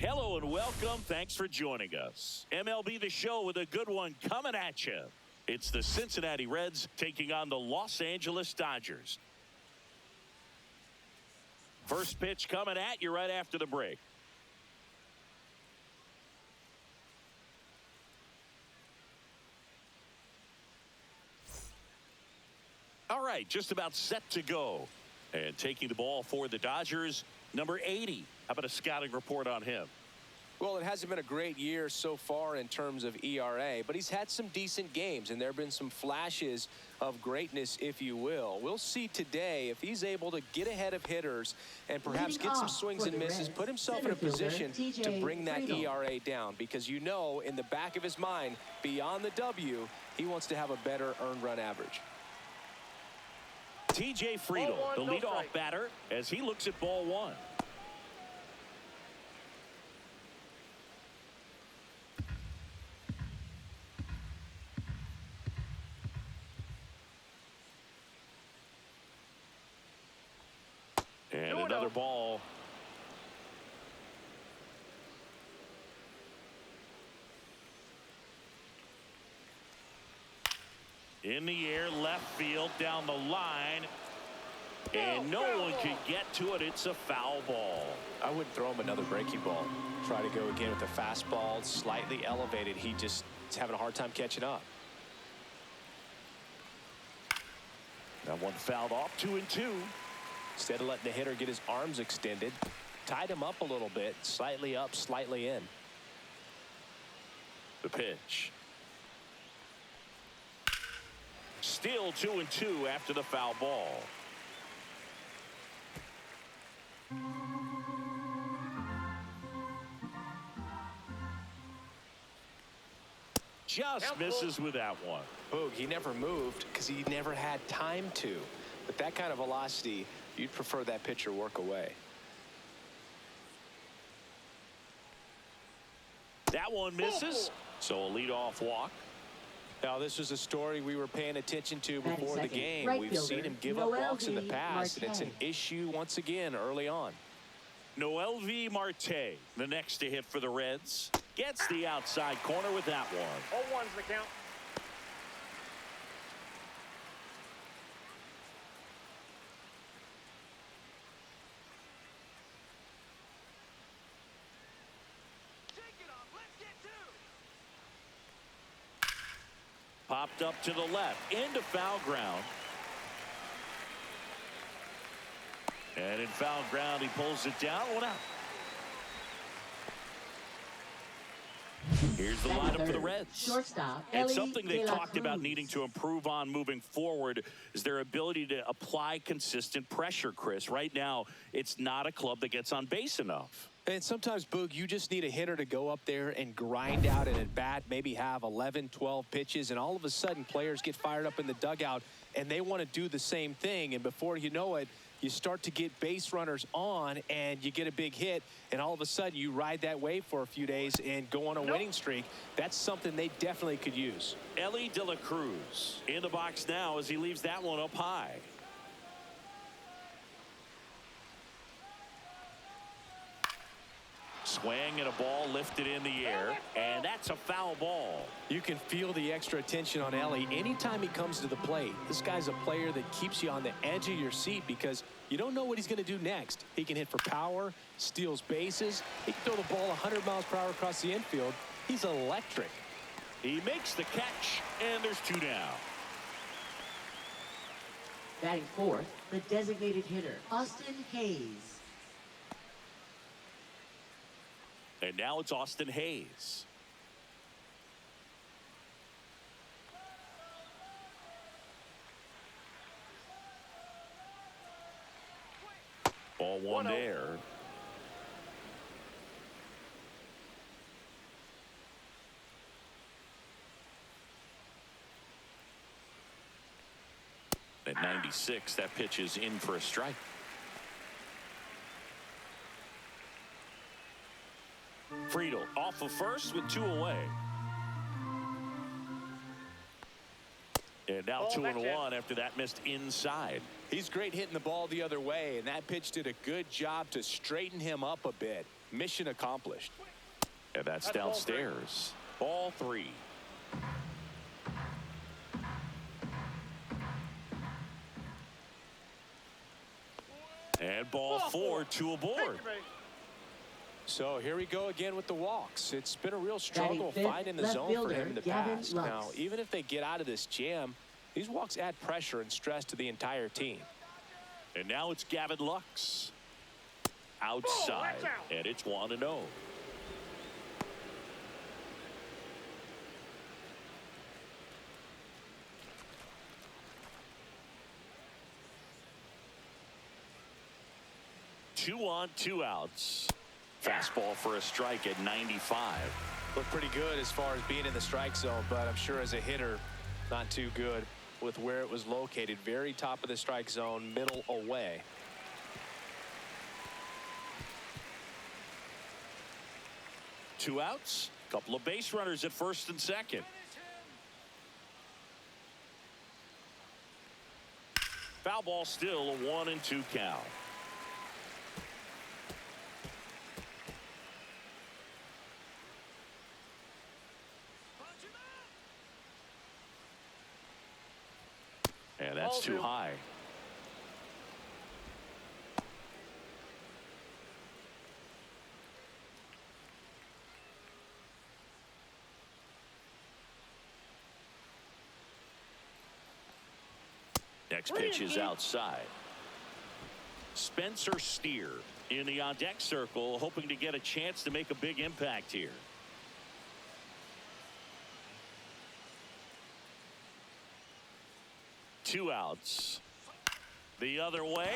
Hello and welcome. Thanks for joining us. MLB The Show with a good one coming at you. It's the Cincinnati Reds taking on the Los Angeles Dodgers. First pitch coming at you right after the break. All right, just about set to go. And taking the ball for the Dodgers, number 80. How about a scouting report on him? Well, it hasn't been a great year so far in terms of ERA, but he's had some decent games, and there have been some flashes of greatness, if you will. We'll see today if he's able to get ahead of hitters and perhaps get some swings and misses, put himself in a position to bring that ERA down, because you know in the back of his mind, beyond the W, he wants to have a better earned run average. TJ Friedel, the leadoff batter, as he looks at ball one. And another ball. In the air, left field, down the line. And no one can get to it. It's a foul ball. I wouldn't throw him another breaking ball. Try to go again with a fastball, slightly elevated. He just is having a hard time catching up. That one fouled off, 2-2. Instead of letting the hitter get his arms extended, tied him up a little bit, slightly up, slightly in. The pitch. Still 2-2 after the foul ball. Just misses with that one. Boog, he never moved because he never had time to. With that kind of velocity, you'd prefer that pitcher work away. That one misses. So a leadoff walk. Now, this was a story we were paying attention to before the game. We've seen him give up walks in the past, and it's an issue once again early on. Noel V. Marte, the next to hit for the Reds, gets the outside corner with that one. 0-1's the count. Popped up to the left, into foul ground. And in foul ground, he pulls it down. 1 out. Here's the lineup for the Reds. Shortstop, and something they talked about needing to improve on moving forward is their ability to apply consistent pressure, Chris. Right now, it's not a club that gets on base enough. And sometimes, Boog, you just need a hitter to go up there and grind out an at-bat, maybe have 11, 12 pitches, and all of a sudden players get fired up in the dugout, and they want to do the same thing. And before you know it, you start to get base runners on, and you get a big hit, and all of a sudden you ride that wave for a few days and go on a winning streak. That's something they definitely could use. Ellie De La Cruz in the box now as he leaves that one up high. Swing and a ball lifted in the air, and that's a foul ball. You can feel the extra attention on Ellie anytime he comes to the plate. This guy's a player that keeps you on the edge of your seat because you don't know what he's going to do next. He can hit for power, steals bases. He can throw the ball 100 miles per hour across the infield. He's electric. He makes the catch, and there's 2 down. Batting fourth, the designated hitter, Austin Hayes. And now it's Austin Hayes. Ball 1 there. At 96, that pitch is in for a strike. Friedel off of first with 2 away. And now 2-1 after that missed inside. He's great hitting the ball the other way, and that pitch did a good job to straighten him up a bit. Mission accomplished. And that's downstairs. Ball 3. And ball 4, 2 aboard. So here we go again with the walks. It's been a real struggle finding the zone for him in the past. Now, even if they get out of this jam, these walks add pressure and stress to the entire team. And now it's Gavin Lux. Outside. And it's 1-0. Two on, 2 outs. Fastball for a strike at 95. Looked pretty good as far as being in the strike zone, but I'm sure as a hitter, not too good with where it was located. Very top of the strike zone, middle away. Two outs. Couple of base runners at first and second. Foul ball still, a 1-2 count. And that's too high. Next pitch is outside. Spencer Steer in the on-deck circle, hoping to get a chance to make a big impact here. Two outs. The other way.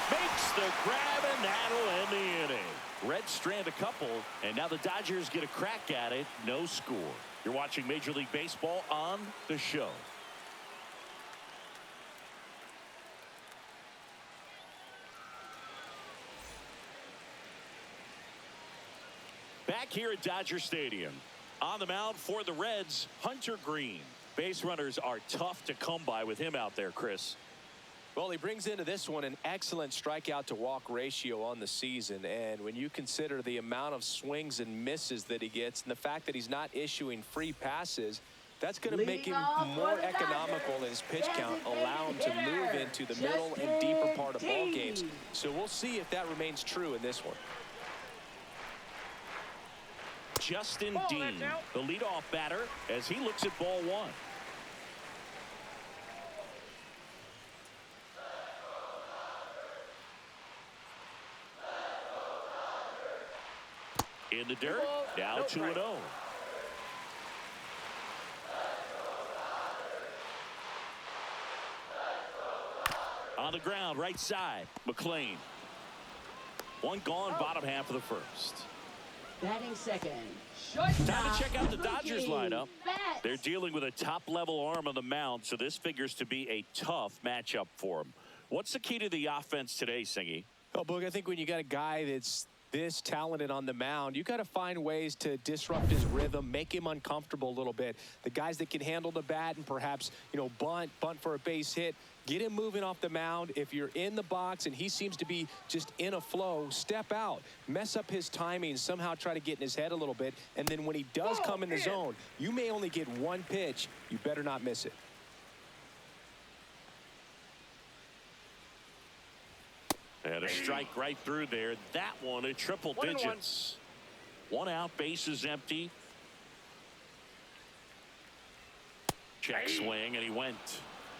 Makes the grab, and that'll end the inning. Reds strand a couple, and now the Dodgers get a crack at it. No score. You're watching Major League Baseball on The Show. Back here at Dodger Stadium. On the mound for the Reds, Hunter Green. Base runners are tough to come by with him out there, Chris. Well, he brings into this one an excellent strikeout to walk ratio on the season. And when you consider the amount of swings and misses that he gets and the fact that he's not issuing free passes, that's going to make him more economical in his pitch count, allow him to move into the middle and deeper part of ball games. So we'll see if that remains true in this one. Justin Dean, the leadoff batter, as he looks at ball 1. In the dirt, now 2-0. On the ground, right side, McLean. One gone, bottom half of the first. Batting second. Time to check out the Dodgers lineup. They're dealing with a top-level arm on the mound, so this figures to be a tough matchup for them. What's the key to the offense today, Singy? Oh, Boog, I think when you got a guy that's this talented on the mound, you got to find ways to disrupt his rhythm, make him uncomfortable a little bit. The guys that can handle the bat and perhaps, bunt for a base hit, get him moving off the mound. If you're in the box and he seems to be just in a flow, step out, mess up his timing, somehow try to get in his head a little bit. And then when he does come in the zone, you may only get one pitch. You better not miss it. And a strike right through there. That one at triple digits. 1 out, base is empty. Check swing, and he went.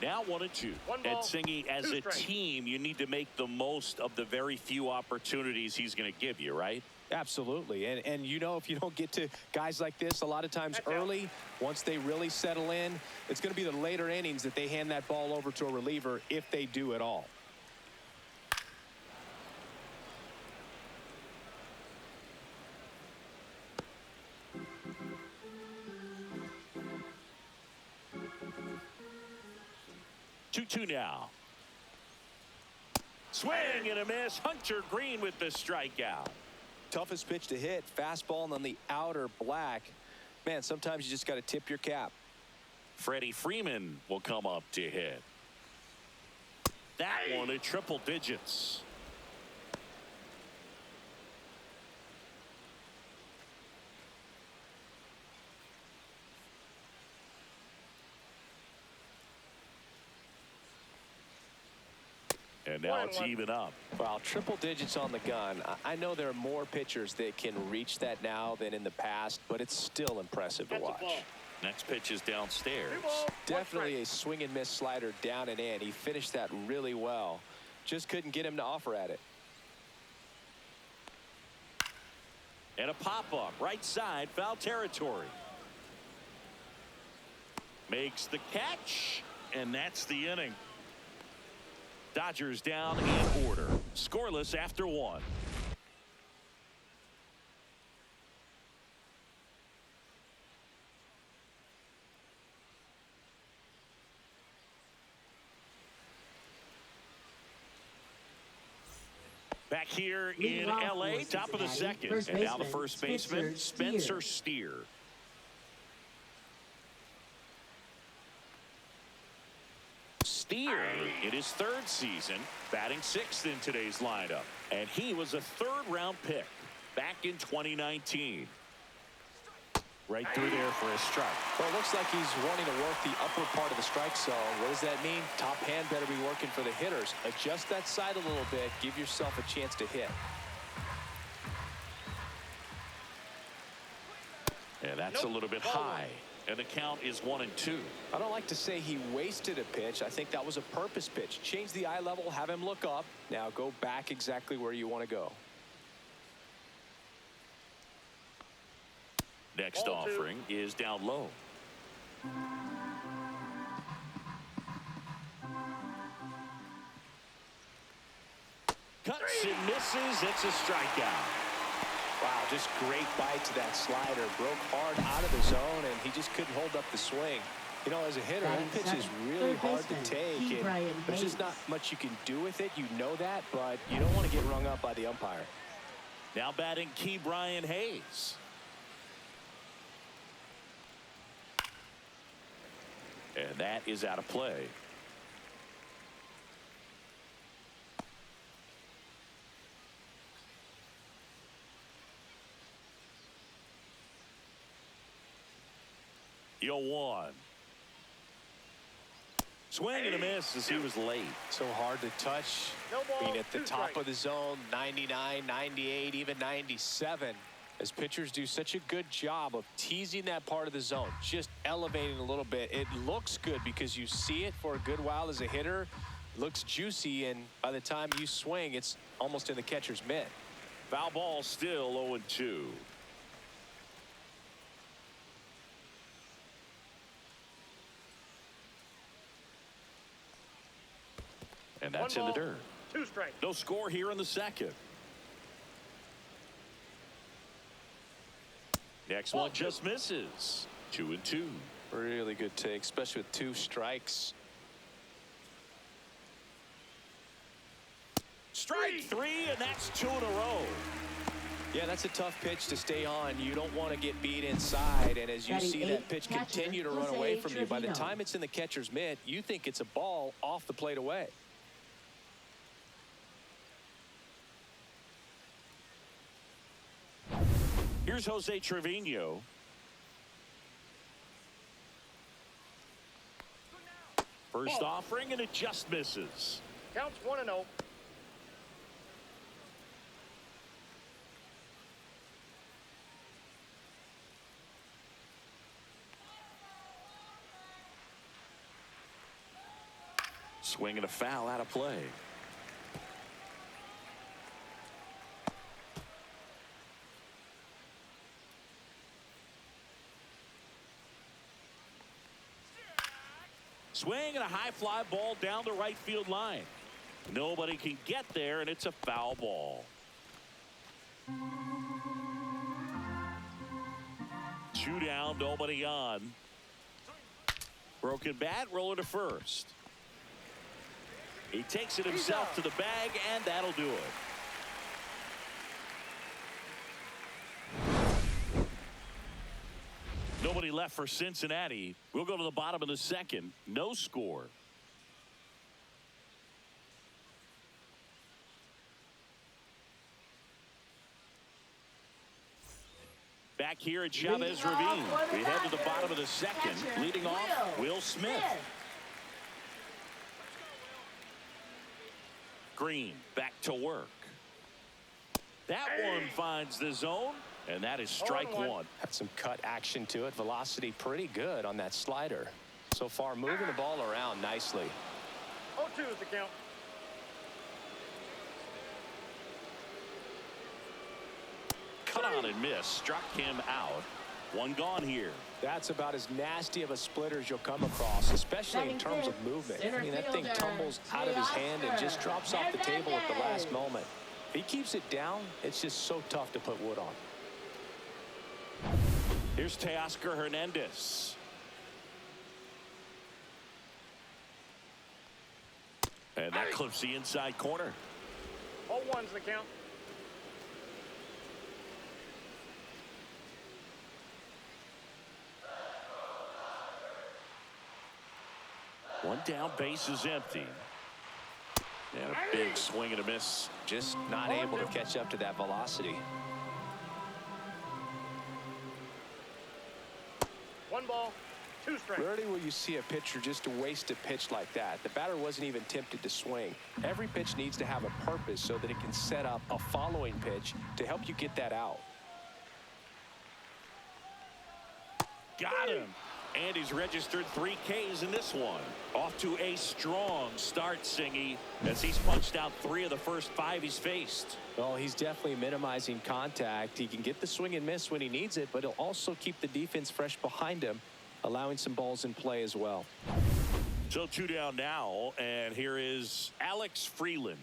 Now 1-2. And Singy, as a team, you need to make the most of the very few opportunities he's going to give you, right? Absolutely. And if you don't get to guys like this a lot of times early, once they really settle in, it's going to be the later innings that they hand that ball over to a reliever if they do at all. Two now. Swing and a miss. Hunter Green with the strikeout. Toughest pitch to hit, fastball on the outer black. Man, sometimes you just got to tip your cap. Freddie Freeman will come up to hit. That one at triple digits. And now it's even up. Well, triple digits on the gun. I know there are more pitchers that can reach that now than in the past, but it's still impressive to watch. Next pitch is downstairs. Definitely a swing and miss slider down and in. He finished that really well. Just couldn't get him to offer at it. And a pop-up right side, foul territory. Makes the catch, and that's the inning. Dodgers down in order. Scoreless after one. Back here in L.A., top of the second. And now the first baseman, Spencer Steer. Steer in his third season, batting sixth in today's lineup. And he was a third-round pick back in 2019. Right through there for a strike. Well, it looks like he's wanting to work the upper part of the strike zone. What does that mean? Top hand better be working for the hitters. Adjust that side a little bit. Give yourself a chance to hit. And that's a little bit high. And the count is 1-2. I don't like to say he wasted a pitch. I think that was a purpose pitch. Change the eye level, have him look up. Now go back exactly where you want to go. Next offering is down low. Cuts and misses. It's a strikeout. Wow, just great bite to that slider. Broke hard out of the zone, and he just couldn't hold up the swing. You know, as a hitter, that pitch is really hard to take. And there's just not much you can do with it. You know that, but you don't want to get rung up by the umpire. Now batting Ke'Bryan Hayes. And that is out of play. Yo, one. Swing and a miss as he was late. So hard to touch. Being at the top of the zone, 99, 98, even 97. As pitchers do such a good job of teasing that part of the zone, just elevating a little bit. It looks good because you see it for a good while as a hitter. Looks juicy, and by the time you swing, it's almost in the catcher's mitt. Foul ball, still 0-2. And that's in the dirt. 2 strikes. No score here in the second. Next one just misses. 2-2. Really good take, especially with 2 strikes. Strike 3, and that's 2 in a row. Yeah, that's a tough pitch to stay on. You don't want to get beat inside, and as you see that pitch continue to run away from you, by the time it's in the catcher's mitt, you think it's a ball off the plate away. Here's Jose Trevino. First offering, and it just misses. Counts 1-0. Swing and a foul out of play. Swing and a high fly ball down the right field line. Nobody can get there, and it's a foul ball. 2 down, nobody on. Broken bat, roller to first. He takes it himself to the bag, and that'll do it. Nobody left for Cincinnati. We'll go to the bottom of the second. No score. Back here at Chavez Ravine. We head to the bottom of the second. Leading off, Will Smith. screen. Back to work. That one finds the zone, and that is strike one. Had some cut action to it. Velocity pretty good on that slider. So far, moving the ball around nicely. 0-2 is the count. Cut on and miss. Struck him out. One gone here. That's about as nasty of a splitter as you'll come across, especially in terms of movement. I mean, that thing tumbles out of his hand and just drops off the table at the last moment. If he keeps it down, it's just so tough to put wood on. Here's Teoscar Hernandez. And that clips the inside corner. 0-1's the count. One down, base is empty. And a big swing and a miss. Just not able to catch up to that velocity. 1 ball, 2 strikes. Rarely will you see a pitcher just waste a pitch like that. The batter wasn't even tempted to swing. Every pitch needs to have a purpose so that it can set up a following pitch to help you get that out. Got him. And he's registered 3 Ks in this one. Off to a strong start, Singy, as he's punched out 3 of the first 5 he's faced. Well, he's definitely minimizing contact. He can get the swing and miss when he needs it, but he'll also keep the defense fresh behind him, allowing some balls in play as well. So 2 down now, and here is Alex Freeland.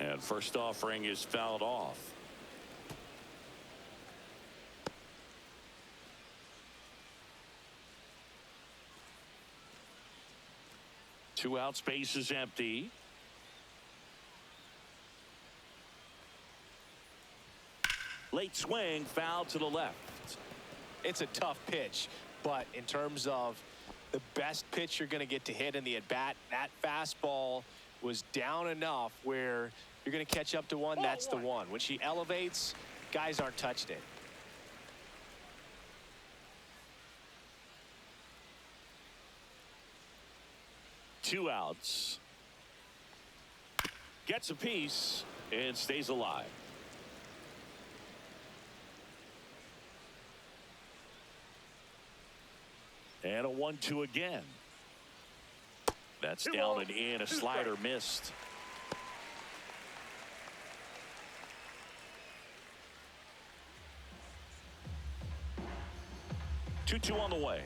And first offering is fouled off. Two out, space is empty. Late swing, foul to the left. It's a tough pitch, but in terms of the best pitch you're going to get to hit in the at-bat, that fastball was down enough where you're going to catch up to one. That's the one. When she elevates, guys aren't touching it. Two outs. Gets a piece and stays alive. And a 1-2 again. That's down and in. A slider missed. Two on the way.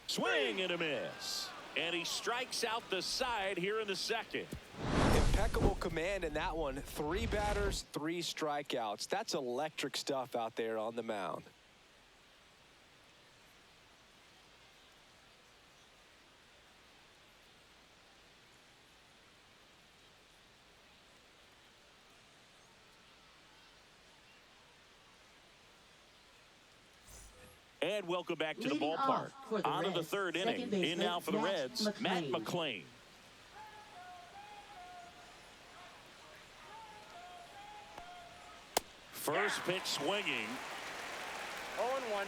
Swing and a miss. And he strikes out the side here in the second. Impeccable command in that one. 3 batters, 3 strikeouts. That's electric stuff out there on the mound. And welcome back to the Leading ballpark. off for the On to the Reds, 3rd inning. second baseman In now for the Matt Reds, Matt McClain. First pitch swinging. 0-1.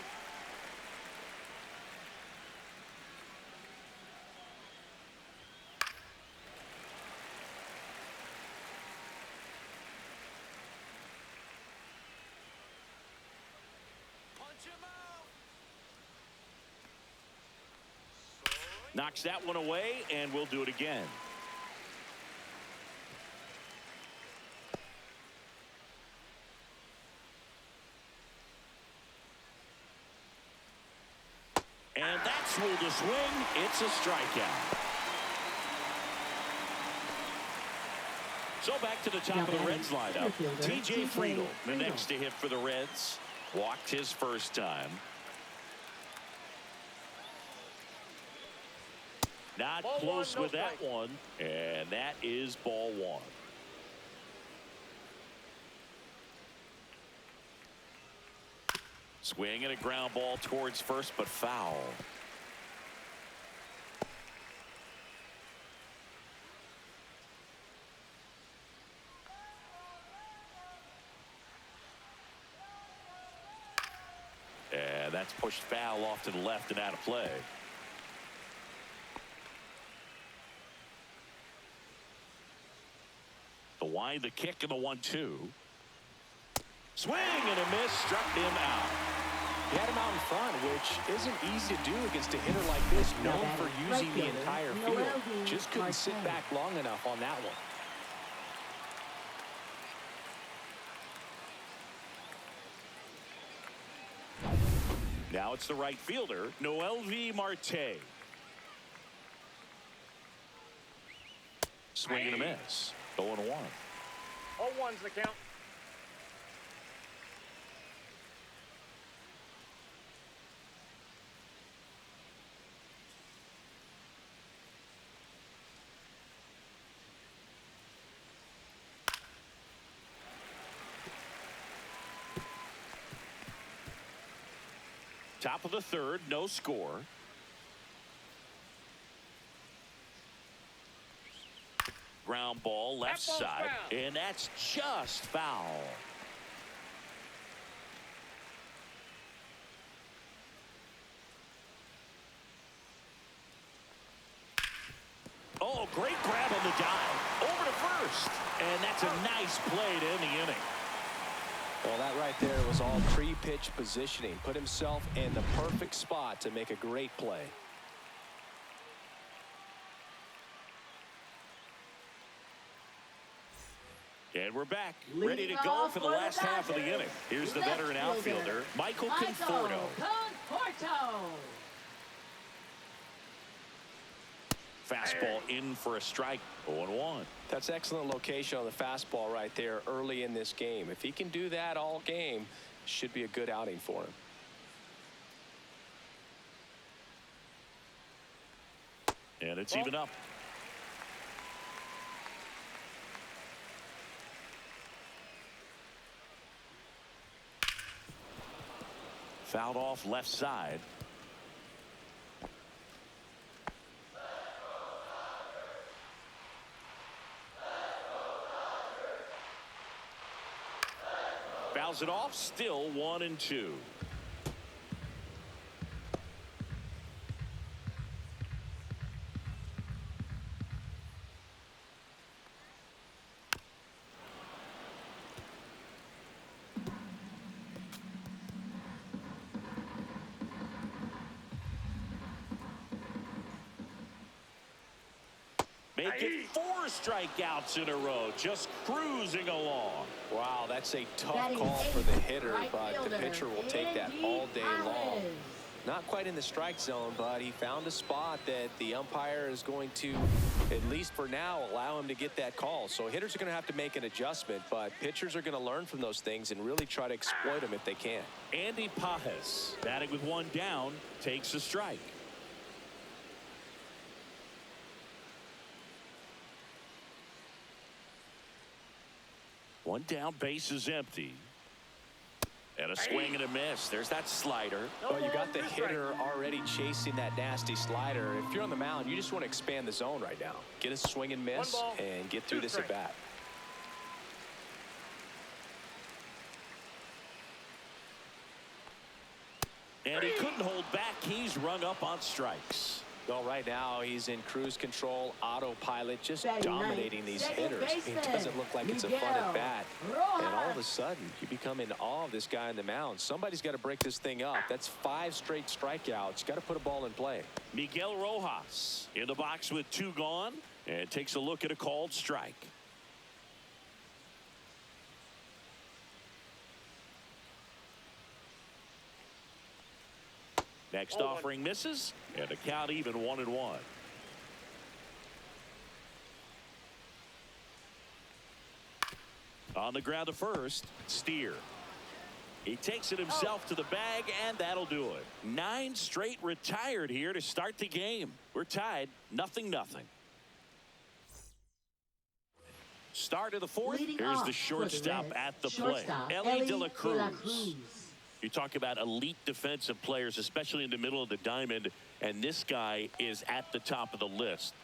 Knocks that one away, and we'll do it again. And that's ruled a swing. It's a strikeout. So back to the top of the Reds lineup. T.J. Friedl, the next to hit for the Reds. Walked his first time. Not Ball close one, no with that strike. one. And that is ball 1. Swing and a ground ball towards first, but foul. And that's pushed foul off to the left and out of play. Wind the kick and the 1-2. Swing and a miss, struck him out. He had him out in front, which isn't easy to do against a hitter like this, known for using the entire field. Just couldn't sit back long enough on that one. Now it's the right fielder, MLB Marte. Swing and a miss. 0-1. 0-1's the count. Top of the third, no score. Ground ball left side, and that's just foul. Oh, great grab on the dive. Over to first, and that's a nice play to end the inning. Well, that right there was all pre-pitch positioning. Put himself in the perfect spot to make a great play. And we're back, ready to go for the last half of the inning. Here's the veteran outfielder, Michael Conforto. Fastball in for a strike, 0-1. That's excellent location on the fastball right there early in this game. If he can do that all game, should be a good outing for him. And it's even up. Fouled off left side. Fouls it off, still 1-2. Making 4 strikeouts in a row, just cruising along. Wow, that's a tough call for the hitter, but the pitcher will take that all day long. Not quite in the strike zone, but he found a spot that the umpire is going to, at least for now, allow him to get that call. So hitters are going to have to make an adjustment, but pitchers are going to learn from those things and really try to exploit them if they can. Andy Pajes, batting with 1 down, takes a strike. One down, base is empty. And a swing and a miss. There's that slider. Well, you got the hitter already chasing that nasty slider. If you're on the mound, you just want to expand the zone right now. Get a swing and miss and get through this at bat. And he couldn't hold back. He's rung up on strikes. Well, right now he's in cruise control, autopilot, just dominating these hitters. It doesn't look like it's a fun at bat. And all of a sudden, you become in awe of this guy on the mound. Somebody's got to break this thing up. That's 5 straight strikeouts. Got to put a ball in play. Miguel Rojas in the box with 2 gone and takes a look at a called strike. Next offering misses, and the count even 1-1. On the ground to first, Steer. He takes it himself to the bag, and that'll do it. 9 straight retired here to start the game. We're tied, 0-0. Start of the 4th. Here's the shortstop at the plate, Ellie De La Cruz. You talk about elite defensive players, especially in the middle of the diamond, and this guy is at the top of the list.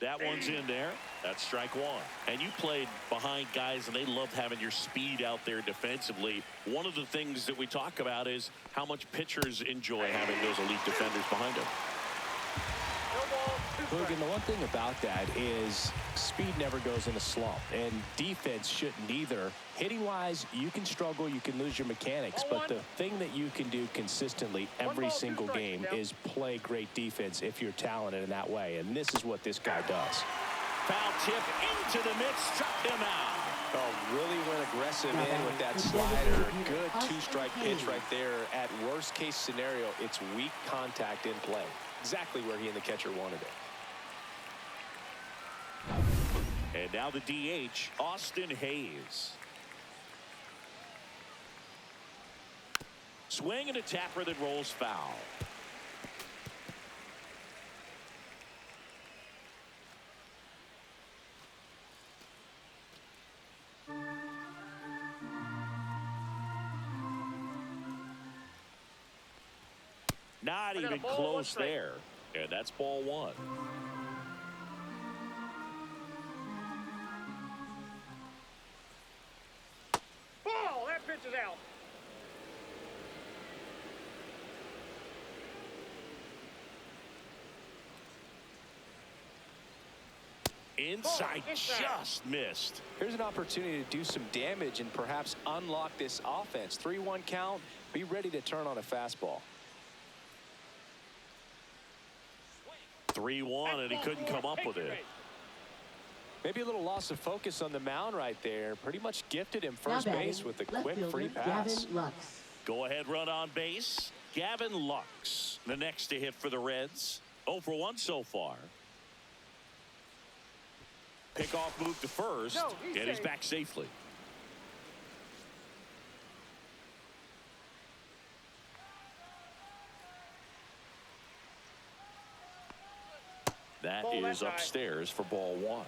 That one's in there. That's strike 1. And you played behind guys, and they loved having your speed out there defensively. One of the things that we talk about is how much pitchers enjoy having those elite defenders behind them. No ball, 2 Boog, and the one thing about that is speed never goes in a slump, and defense shouldn't either. Hitting-wise, you can struggle, you can lose your mechanics, but the thing that you can do consistently every single game is play great defense if you're talented in that way, and this is what this guy does. Foul tip into the mid, struck him out. Oh, really went aggressive in with that slider. Good two-strike pitch right there. At worst-case scenario, it's weak contact in play. Exactly where he and the catcher wanted it. And now the DH, Austin Hayes. Swing and a tapper that rolls foul. Not even close there. And that's ball one. Ball! That pitch is out. Inside, just missed. Here's an opportunity to do some damage and perhaps unlock this offense. 3-1 count. Be ready to turn on a fastball. 3-1, and he couldn't come up with it. Maybe a little loss of focus on the mound right there. Pretty much gifted him first base with a quick free pass. Go ahead run on base. Gavin Lux, the next to hit for the Reds. 0 for 1 so far. Pickoff move to first, and he's back safely. That is upstairs for ball one.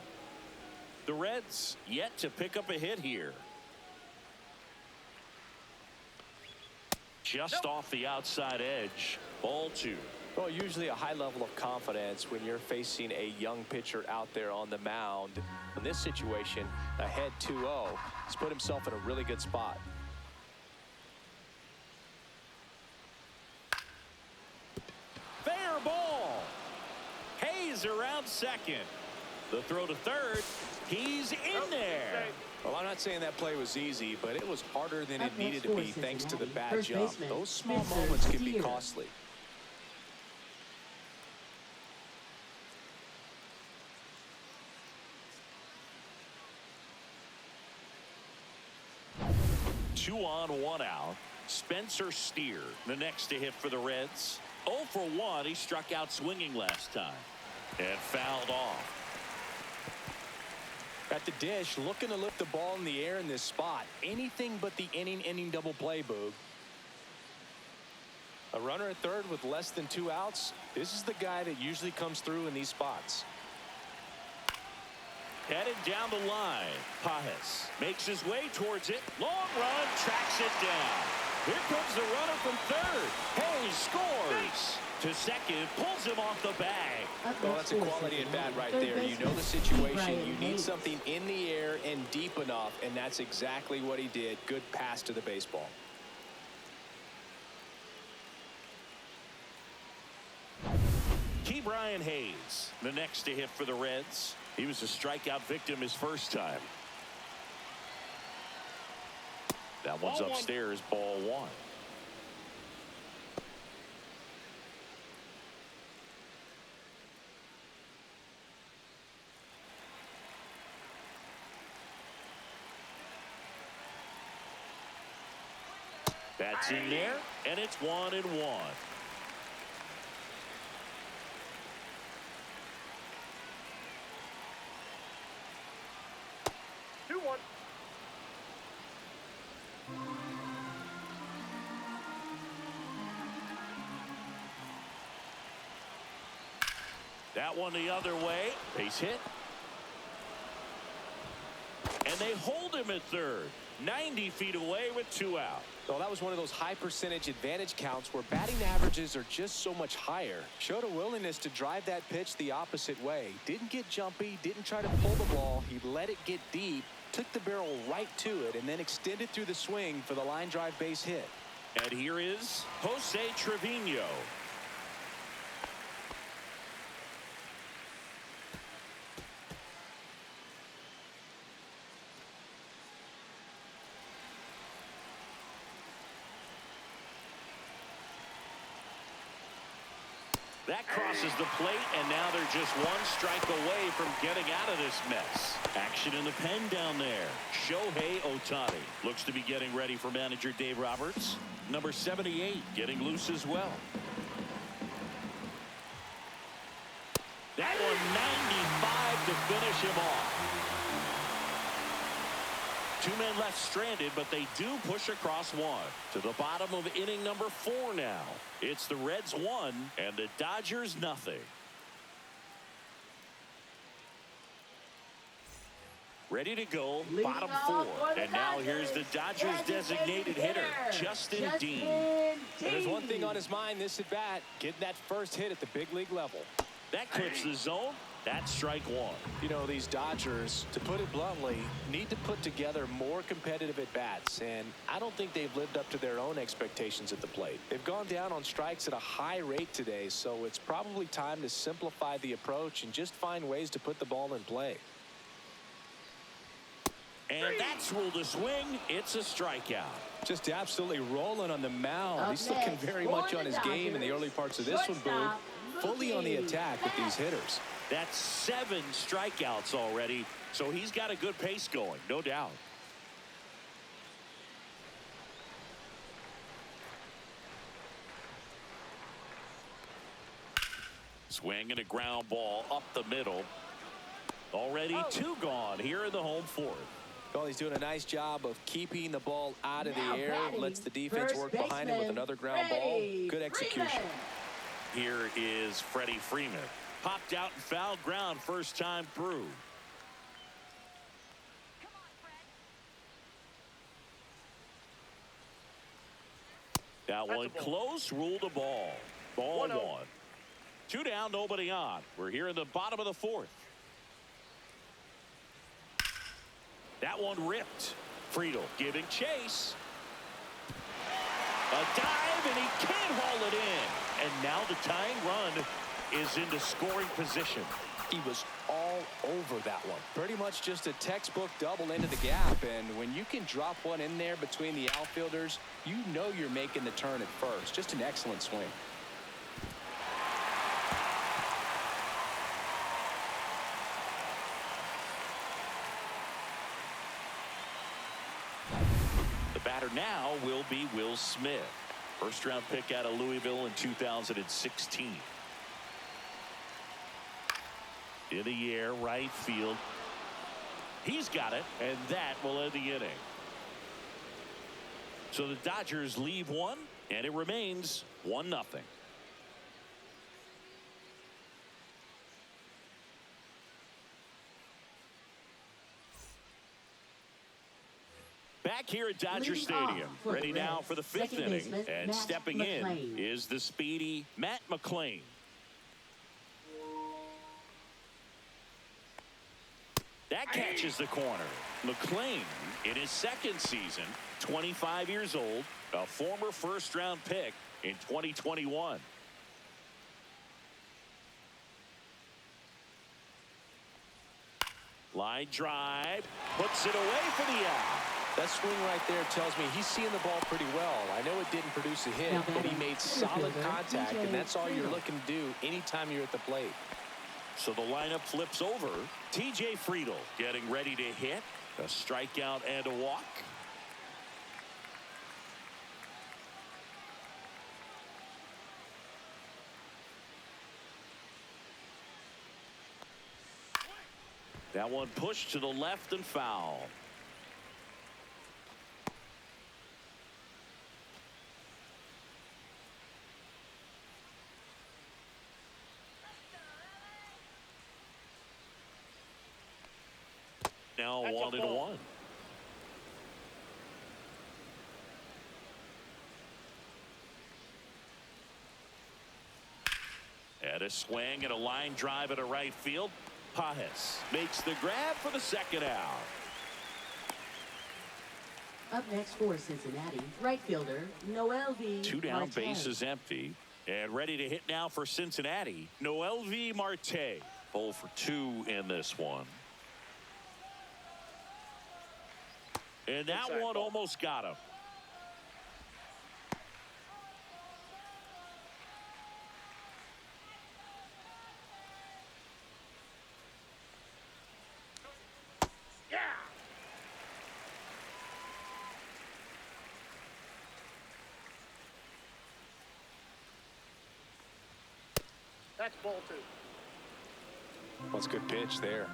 The Reds yet to pick up a hit here. Just off the outside edge. Ball two. Well, usually a high level of confidence when you're facing a young pitcher out there on the mound. In this situation, ahead 2-0, he's put himself in a really good spot. Fair ball. Hayes around second. The throw to third. He's in there. Well, I'm not saying that play was easy, but it was harder than it needed to be thanks to the bad jump. Those small moments can be costly. Two on, one out. Spencer Steer, the next to hit for the Reds. 0 for 1. He struck out swinging last time and fouled off. At the dish, looking to lift the ball in the air in this spot. Anything but the inning double play, Boog. A runner at third with less than 2 outs. This is the guy that usually comes through in these spots. Headed down the line. Pajes makes his way towards it. Long run, tracks it down. Here comes the runner from third. Hayes scores. To second, pulls him off the bag. Well, that's a quality at bat right there. You know the situation. You need something in the air and deep enough, and that's exactly what he did. Good pass to the baseball. Brian Hayes, the next to hit for the Reds. He was a strikeout victim his first time. That one's upstairs, ball one. That's in there, and it's 1-1. 2-1. That one the other way. Base hit. And they hold him at third. 90 feet away with 2 out. Well, that was one of those high percentage advantage counts where batting averages are just so much higher. Showed a willingness to drive that pitch the opposite way. Didn't get jumpy, didn't try to pull the ball. He let it get deep, took the barrel right to it, and then extended through the swing for the line drive base hit. And here is Jose Trevino. That crosses the plate, and now they're just one strike away from getting out of this mess. Action in the pen down there. Shohei Ohtani looks to be getting ready for manager Dave Roberts. Number 78 getting loose as well. That one 95 to finish him off. Two men left stranded, but they do push across one. To the bottom of inning number 4 now. It's the Reds 1 and the Dodgers nothing. Ready to go, bottom 4. And now here's the Dodgers designated hitter, Justin Dean. And there's one thing on his mind this at bat, getting that first hit at the big league level. That clips the zone. That's strike 1. You know, these Dodgers, to put it bluntly, need to put together more competitive at-bats, and I don't think they've lived up to their own expectations at the plate. They've gone down on strikes at a high rate today, so it's probably time to simplify the approach and just find ways to put the ball in play. And that's ruled a swing. It's a strikeout. Just absolutely rolling on the mound. He's looking very much on his game in the early parts of this one, Boo. Fully on the attack with these hitters. That's 7 strikeouts already, so he's got a good pace going, no doubt. Swing and a ground ball up the middle. Already 2 gone here in the home 4th. Well, he's doing a nice job of keeping the ball out of the air. Lets the defense work behind him with another ground ball. Good execution. Here is Freddie Freeman. Popped out and fouled ground first time through. That one close, ruled a ball. Ball 1. 2 down, nobody on. We're here in the bottom of the 4th. That one ripped. Friedel giving chase. A dive, and he can't haul it in. And now the tying run is into scoring position. He was all over that one. Pretty much just a textbook double into the gap. And when you can drop one in there between the outfielders, you know you're making the turn at first. Just an excellent swing. The batter now will be Will Smith. First round pick out of Louisville in 2016. In the air, right field. He's got it, and that will end the inning. So the Dodgers leave 1, and it remains 1-0. Back here at Dodger Stadium, ready now for the 5th inning, and stepping in is the speedy Matt McClain. That catches the corner. McClain, in his 2nd season, 25 years old, a former first-round pick in 2021. Line drive, puts it away for the out. That swing right there tells me he's seeing the ball pretty well. I know it didn't produce a hit, but he made solid contact, and that's all you're looking to do anytime you're at the plate. So the lineup flips over. TJ Friedel getting ready to hit. A strikeout and a walk. That one pushed to the left and foul. Now 1-1. And a swing and a line drive at a right field. Pajes makes the grab for the 2nd out. Up next for Cincinnati, right fielder Noel V. 2 down, Marte. bases empty. And ready to hit now for Cincinnati, Noel V. Marte. 0 for 2 in this one. And that one almost got him. That's ball 2. What's a good pitch there.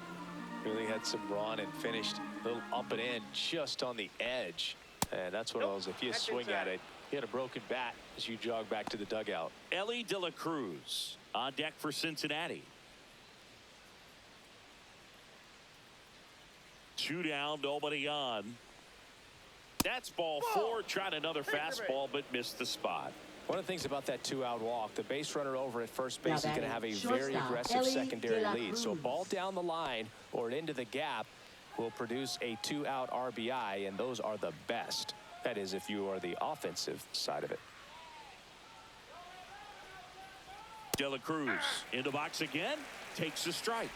Really had some run and finished a little up and in just on the edge. And that's one of those, if you swing at it, you had a broken bat as you jog back to the dugout. Ellie De La Cruz on deck for Cincinnati. 2 down, nobody on. That's ball 4. Tried another fastball, but missed the spot. One of the things about that 2-out walk, the base runner over at first base is going to have a very Shortstop, aggressive Ellie secondary De La lead. So a Cruz. ball down the line or into the gap will produce a 2-out RBI, and those are the best. That is, if you are the offensive side of it. De La Cruz into box again, takes a strike.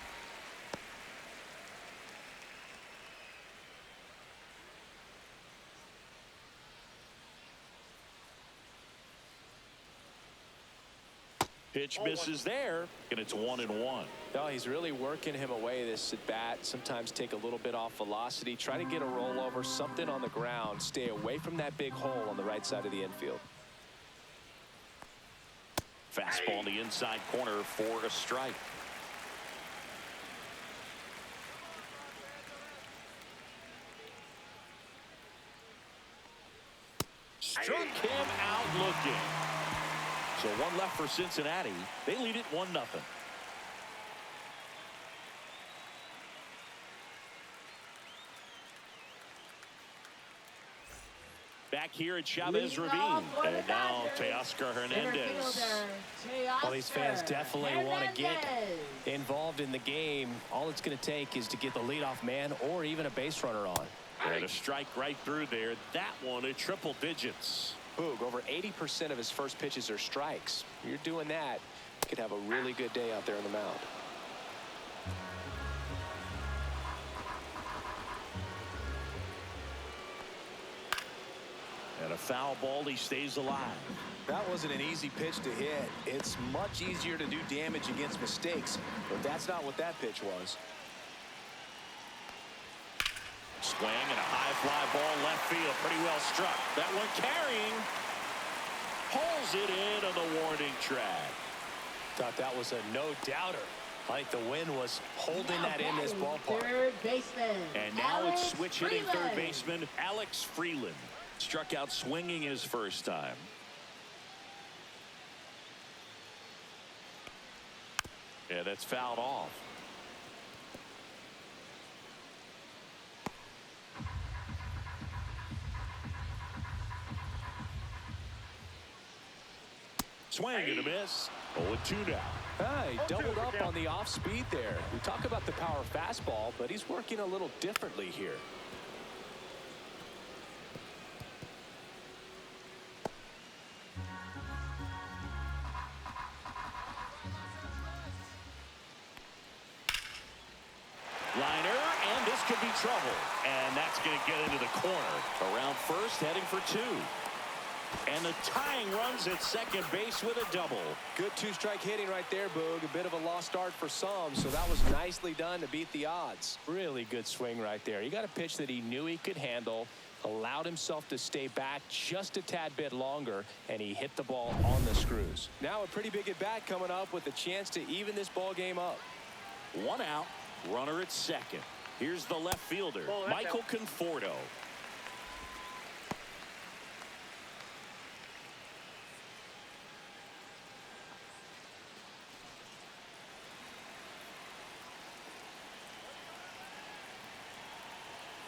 Pitch misses there, and it's 1-1. No, he's really working him away this at bat. Sometimes take a little bit off velocity, try to get a rollover, something on the ground, stay away from that big hole on the right side of the infield. Fastball in the inside corner for a strike. Struck him out looking. So 1 left for Cincinnati. They lead it 1-0. Back here at Chavez Ravine. And now Teoscar Hernandez. Well, these fans definitely want to get involved in the game. All it's going to take is to get the leadoff man or even a base runner on. And a strike right through there. That one at triple digits. Boog, over 80% of his first pitches are strikes. You're doing that, you could have a really good day out there on the mound. And a foul ball, he stays alive. That wasn't an easy pitch to hit. It's much easier to do damage against mistakes, but that's not what that pitch was. Swing and a high fly ball left field. Pretty well struck. That one carrying. Pulls it in on the warning track. Thought that was a no-doubter. I think the wind was holding that in this ballpark. Third baseman. And now Alex it's switch hitting third Freeland. baseman Alex Freeland. Struck out swinging his first time. Yeah, that's fouled off. Swing and a miss. 0-2 now. He doubled up on the off speed there. We talk about the power fastball, but he's working a little differently here. Liner, and this could be trouble. And that's going to get into the corner. Around first, heading for 2. And the tying runs at second base with a double. Good 2-strike hitting right there, Boog. A bit of a lost start for some, so that was nicely done to beat the odds. Really good swing right there. He got a pitch that he knew he could handle, allowed himself to stay back just a tad bit longer, and he hit the ball on the screws. Now a pretty big at-bat coming up with a chance to even this ball game up. 1 out, runner at second. Here's the left fielder, Oh, that's Michael out. Conforto.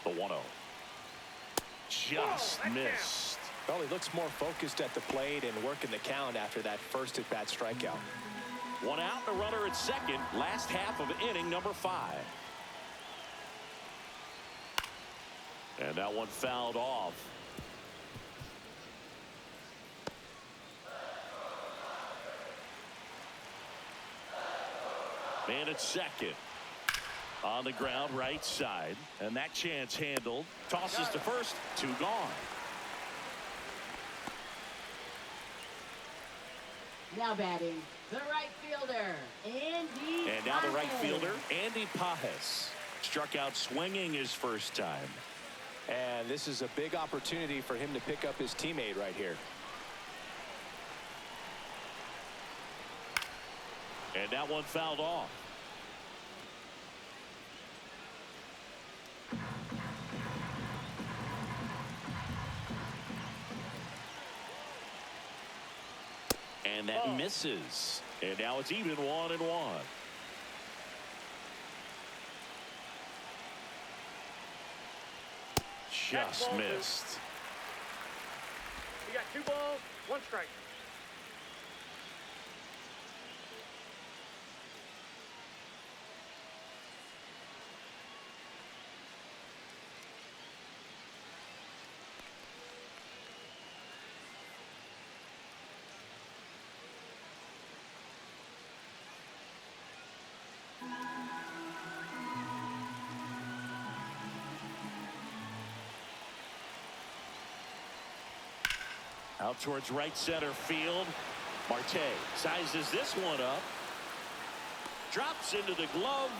The 1-0. Just that's missed. Well, he looks more focused at the plate and working the count after that first at-bat strikeout. 1 out, a runner at second. Last half of inning number 5. And that one fouled off. Man at second. On the ground, right side. And that chance handled. Tosses to first. 2 gone. Now batting, the right fielder, Andy And now the right Pajes. fielder, Andy Pajes. Struck out swinging his first time. And this is a big opportunity for him to pick up his teammate right here. And that one fouled off. And that misses. And now it's even 1-1. Just missed. You got 2 balls, 1 strike. Out towards right center field. Marte sizes this one up. Drops into the glove.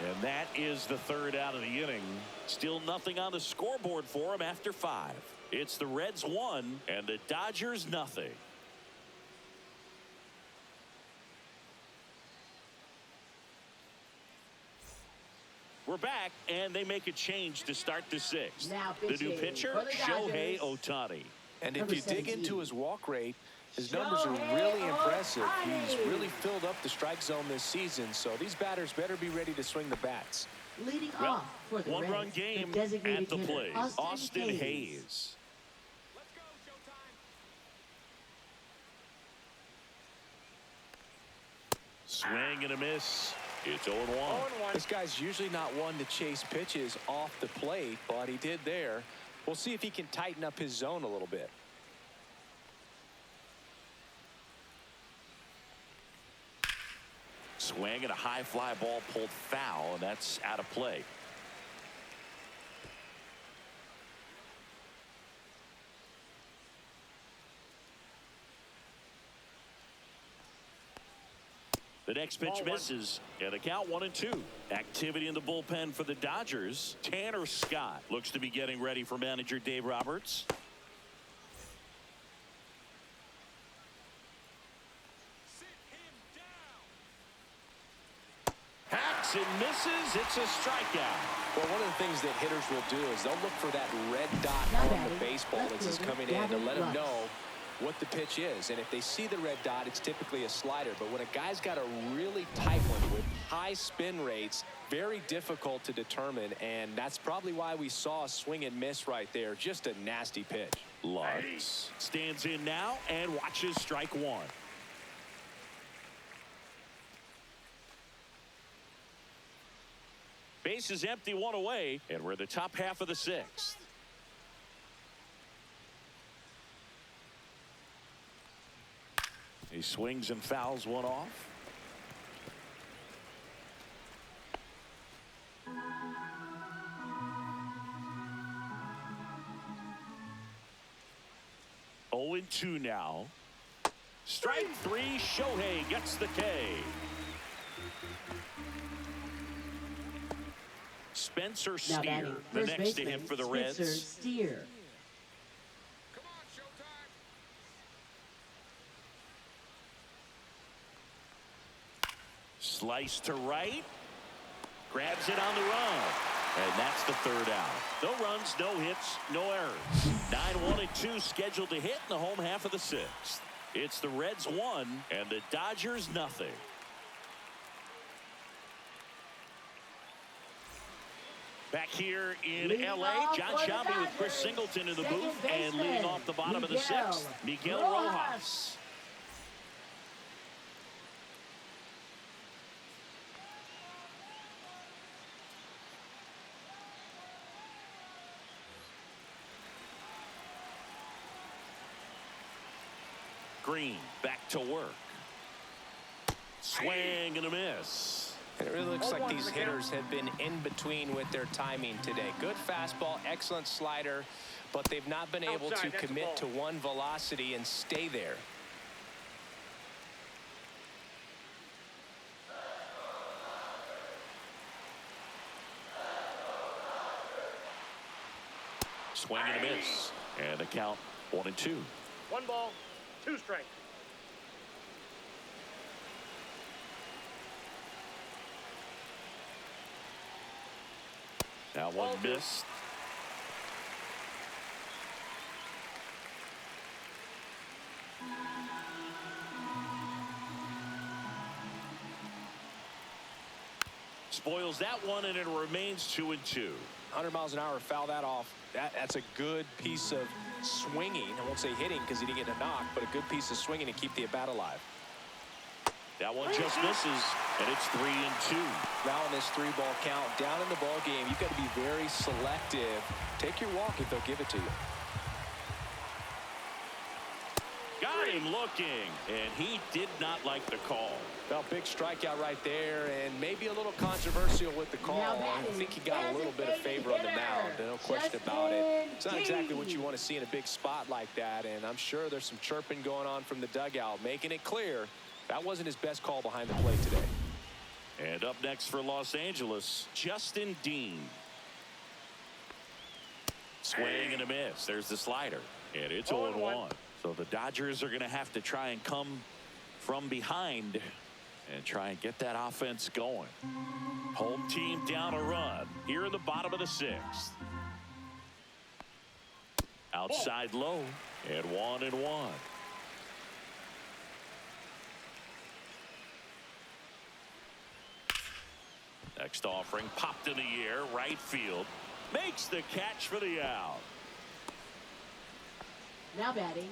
And that is the 3rd out of the inning. Still nothing on the scoreboard for him after 5. It's the Reds 1 and the Dodgers nothing. We're back, and they make a change to start the 6th. The new pitcher, Shohei Ohtani. And if you dig into his walk rate, his numbers are really impressive. He's really filled up the strike zone this season, so these batters better be ready to swing the bats. Leading off for the one-run Reds, game the designated at the hitter, plate. Austin Hayes. Swing and a miss. It's 0-1. This guy's usually not one to chase pitches off the plate, but he did there. We'll see if he can tighten up his zone a little bit. Swing and a high fly ball pulled foul, and that's out of play. The next pitch misses, and the count 1-2. Activity in the bullpen for the Dodgers. Tanner Scott looks to be getting ready for manager Dave Roberts. Hacks and misses. It's a strikeout. Well, one of the things that hitters will do is they'll look for that red dot on the baseball as it's coming in to let them know what the pitch is. And if they see the red dot, it's typically a slider. But when a guy's got a really tight one with high spin rates, very difficult to determine. And that's probably why we saw a swing and miss right there. Just a nasty pitch. Lutz stands in now and watches strike 1. Base is empty, 1 away, and we're in the top half of the 6th. He swings and fouls one off. Oh, 0-2 now. Strike 3. Shohei gets the K. Spencer Steer, the next to him for the Reds. Steer. Slice to right. Grabs it on the run. And that's the 3rd out. No runs, no hits, no errors. 9-1-2 scheduled to hit in the home half of the 6th. It's the Reds 1 and the Dodgers nothing. Back here in L.A., John Shelby with Chris Singleton in the booth, and leading off the bottom of the 6th, Miguel Rojas. Green back to work. Swing and a miss. It really looks like these hitters have been in between with their timing today. Good fastball, excellent slider, but they've not been able to commit to one velocity and stay there. Swing and a miss. And the count 1-2. 1 ball, 2 strikes. That one missed. Spoils that one, and it remains 2-2. 100 miles an hour, foul that off. That's a good piece of swinging. I won't say hitting because he didn't get a knock, but a good piece of swinging to keep the at-bat alive. That one just misses, and it's 3-2. Now in this 3-ball count, down in the ball game, you've got to be very selective. Take your walk if they'll give it to you. Got him looking, and he did not like the call. Well, big strikeout right there, and maybe a little controversial with the call. I think he got a little bit of favor on the mound. No question about it. It's not exactly what you want to see in a big spot like that, and I'm sure there's some chirping going on from the dugout, making it clear that wasn't his best call behind the plate today. And up next for Los Angeles, Justin Dean. Swing and a miss. There's the slider, and it's 0-1. So the Dodgers are going to have to try and come from behind and try and get that offense going. Home team down a run here in the bottom of the 6th. Outside low, and 1-1. Next offering popped in the air, right field. Makes the catch for the out. Now batting,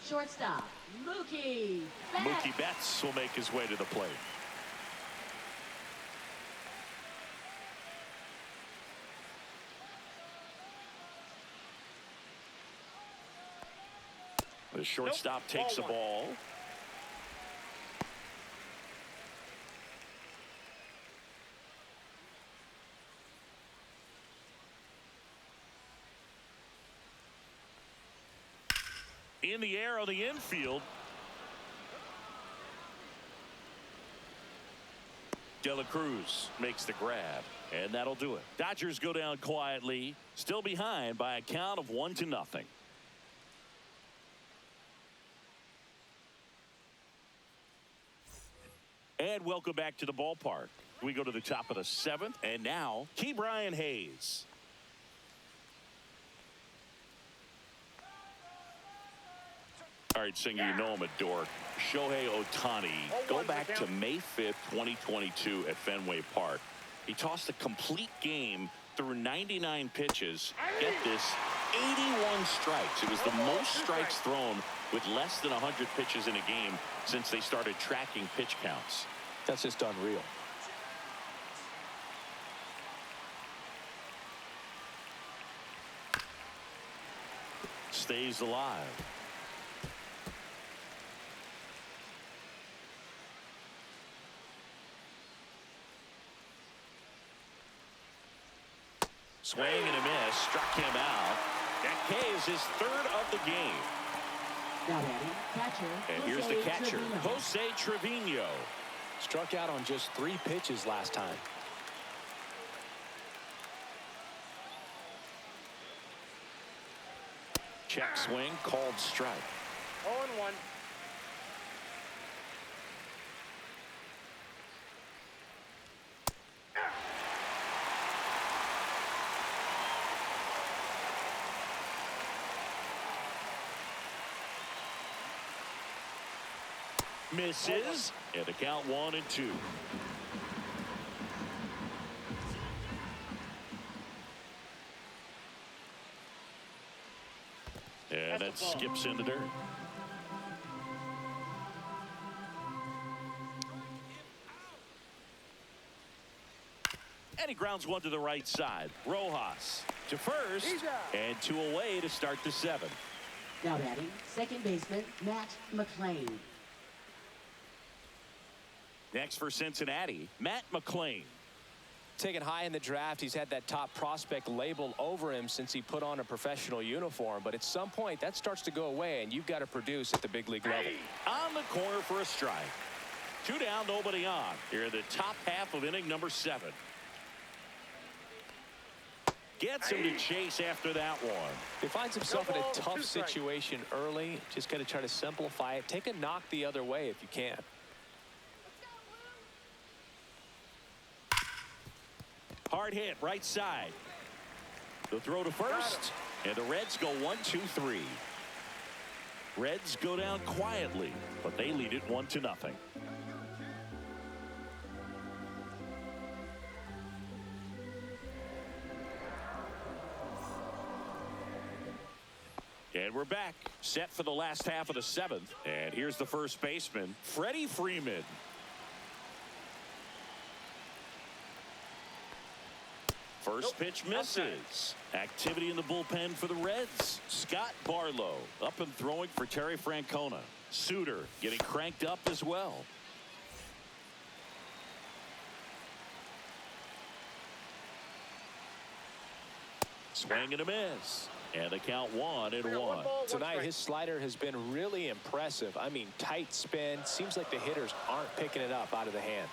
shortstop, Mookie Betts. Mookie Betts will make his way to the plate. The shortstop takes the ball. In the air on the infield. De La Cruz makes the grab, and that'll do it. Dodgers go down quietly, still behind by a count of 1-0. And welcome back to the ballpark. We go to the top of the 7th, and now Ke'Bryan Hayes. All right, Singer, you know him a dork. Shohei Ohtani. Go back to May 5th, 2022 at Fenway Park. He tossed a complete game through 99 pitches. Get this, 81 strikes. It was the most strikes thrown with less than 100 pitches in a game since they started tracking pitch counts. That's just unreal. Stays alive. Swing and a miss, struck him out. That K is his 3rd of the game. Now batting, catcher, And here's the catcher, Jose Trevino. Struck out on just 3 pitches last time. Check swing, called strike. 0-1. Misses, and the count 1-2. And that skips in the dirt. And he grounds one to the right side. Rojas to first, and 2 away to start the 7th. Now batting, second baseman, Matt McLain. Next for Cincinnati, Matt McLain. Taken high in the draft, he's had that top prospect label over him since he put on a professional uniform. But at some point, that starts to go away, and you've got to produce at the big league level. On the corner for a strike. 2 down, nobody on. Here in the top half of inning number 7. Gets him to chase after that one. He finds himself in a tough situation early. Just got to try to simplify it. Take a knock the other way if you can. Hard hit, right side. The throw to first, and the Reds go 1-2-3. Reds go down quietly, but they lead it 1-0. And we're back, set for the last half of the seventh. And here's the first baseman, Freddie Freeman. First pitch misses. Activity in the bullpen for the Reds. Scott Barlow up and throwing for Terry Francona. Suter getting cranked up as well. Swing and a miss. And the count 1-1. Tonight, his slider has been really impressive. I mean, tight spin. Seems like the hitters aren't picking it up out of the hand.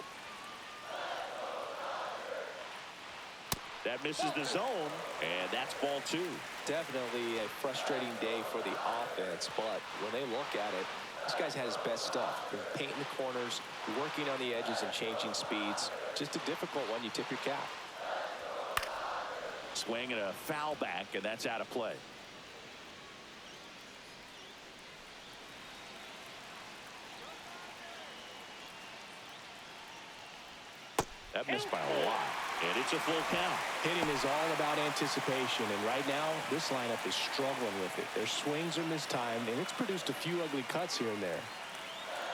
That misses the zone, and that's ball 2. Definitely a frustrating day for the offense, but when they look at it, this guy's had his best stuff. Been painting the corners, working on the edges, and changing speeds. Just a difficult one. You tip your cap. Swing and a foul back, and that's out of play. That missed by a lot, and it's a full count. Hitting is all about anticipation, and right now, this lineup is struggling with it. Their swings are mistimed, and it's produced a few ugly cuts here and there.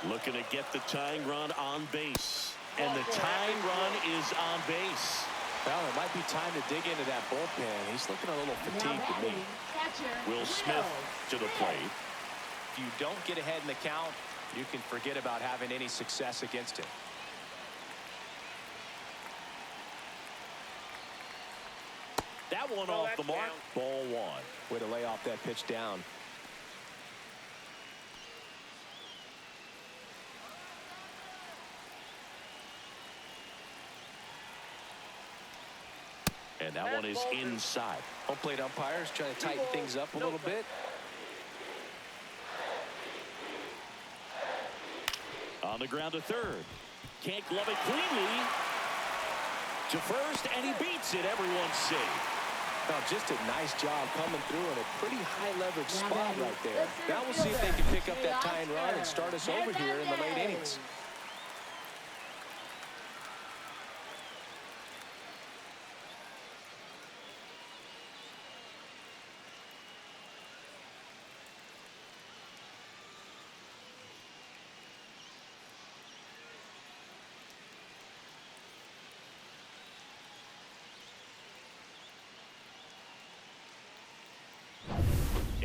Looking to get the tying run on base, and the tying run is on base. Well, it might be time to dig into that bullpen. He's looking a little fatigued to me. Will Smith to the plate. If you don't get ahead in the count, you can forget about having any success against him. That one off the mark. Ball 1. Way to lay off that pitch down. And that one is inside. Home plate umpires trying to tighten things up a little bit. On the ground to third. Can't glove it cleanly. To first, and he beats it. Everyone's safe. Now, just a nice job coming through in a pretty high leverage spot right there. Now we'll see if they can pick up that tying run and start us over here in the late innings.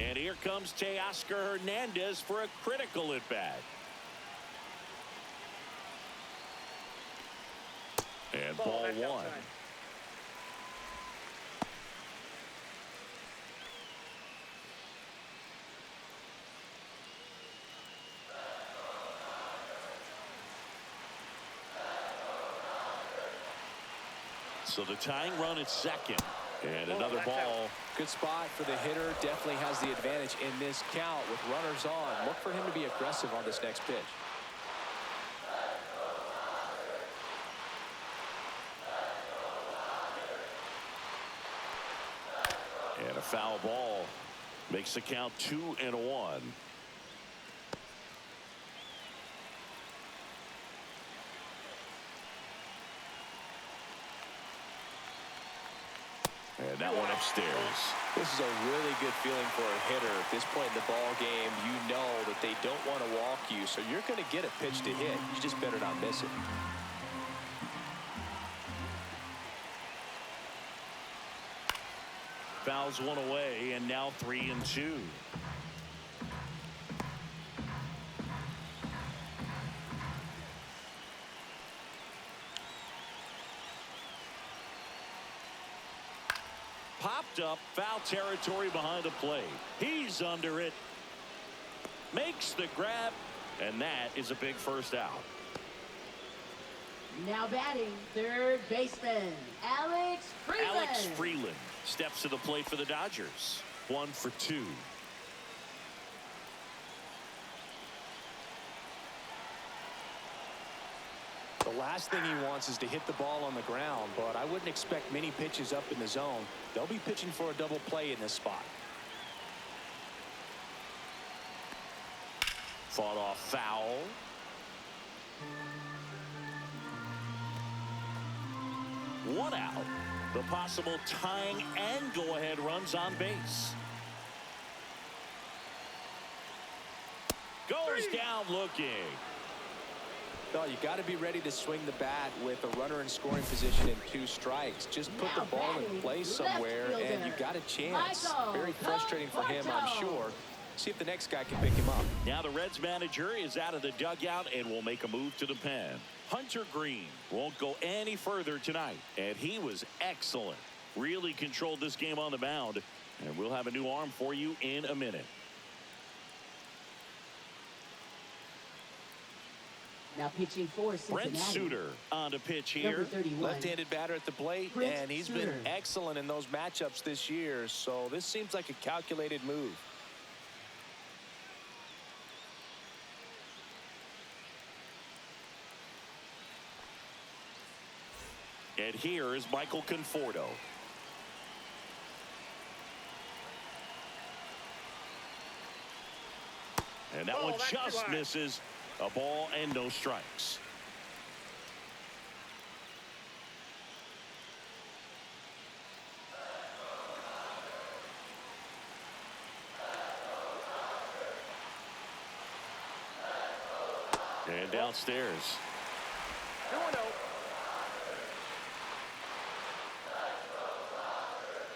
And here comes Teoscar Hernandez for a critical at bat. And ball 1. So the tying run at second. And another ball. Good spot for the hitter. Definitely has the advantage in this count with runners on. Look for him to be aggressive on this next pitch. And a foul ball makes the count 2-1. And that one upstairs. This is a really good feeling for a hitter. At this point in the ball game, you know that they don't want to walk you, so you're going to get a pitch to hit. You just better not miss it. Fouls one away, and now 3-2. Popped up, foul territory behind the plate. He's under it. Makes the grab, and that is a big first out. Now batting, third baseman, Alex Freeland. Alex Freeland steps to the plate for the Dodgers. 1 for 2. The last last thing he wants is to hit the ball on the ground, but I wouldn't expect many pitches up in the zone. They'll be pitching for a double play in this spot. Fought off foul. One out. The possible tying and go-ahead runs on base. Goes down looking. No, you got to be ready to swing the bat with a runner in scoring position and 2 strikes. Just put the ball in place somewhere, and you got a chance. Very frustrating for him, I'm sure. See if the next guy can pick him up. Now the Reds manager is out of the dugout and will make a move to the pen. Hunter Green won't go any further tonight, and he was excellent. Really controlled this game on the mound, and we'll have a new arm for you in a minute. Now pitching for Cincinnati. Brent Suter on to pitch here. Left-handed batter at the plate, and he's been excellent in those matchups this year, so this seems like a calculated move. And here is Michael Conforto. And that one just misses. A ball and no strikes. And downstairs. 2-0.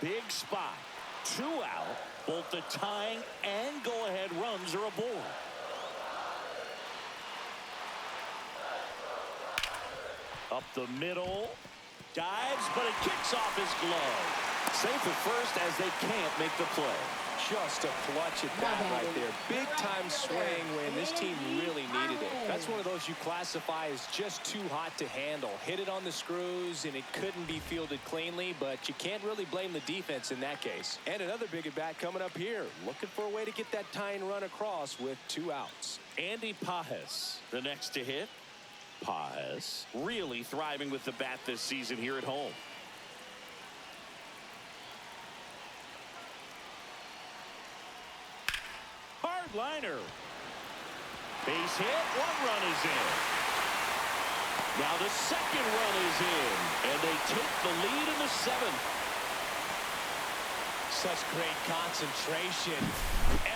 Big spot. 2 out. Both the tying and go-ahead runs are aboard. Up the middle. Dives, but it kicks off his glove. Safe at first as they can't make the play. Just a clutch at bat right there. Big time swing when this team really needed it. That's one of those you classify as just too hot to handle. Hit it on the screws and it couldn't be fielded cleanly, but you can't really blame the defense in that case. And another big at bat coming up here. Looking for a way to get that tying run across with 2 outs. Andy Pajes, the next to hit. Pajes really thriving with the bat this season here at home. Hard liner. Base hit. 1 run is in. Now the second run is in, and they take the lead in the 7th. Such great concentration.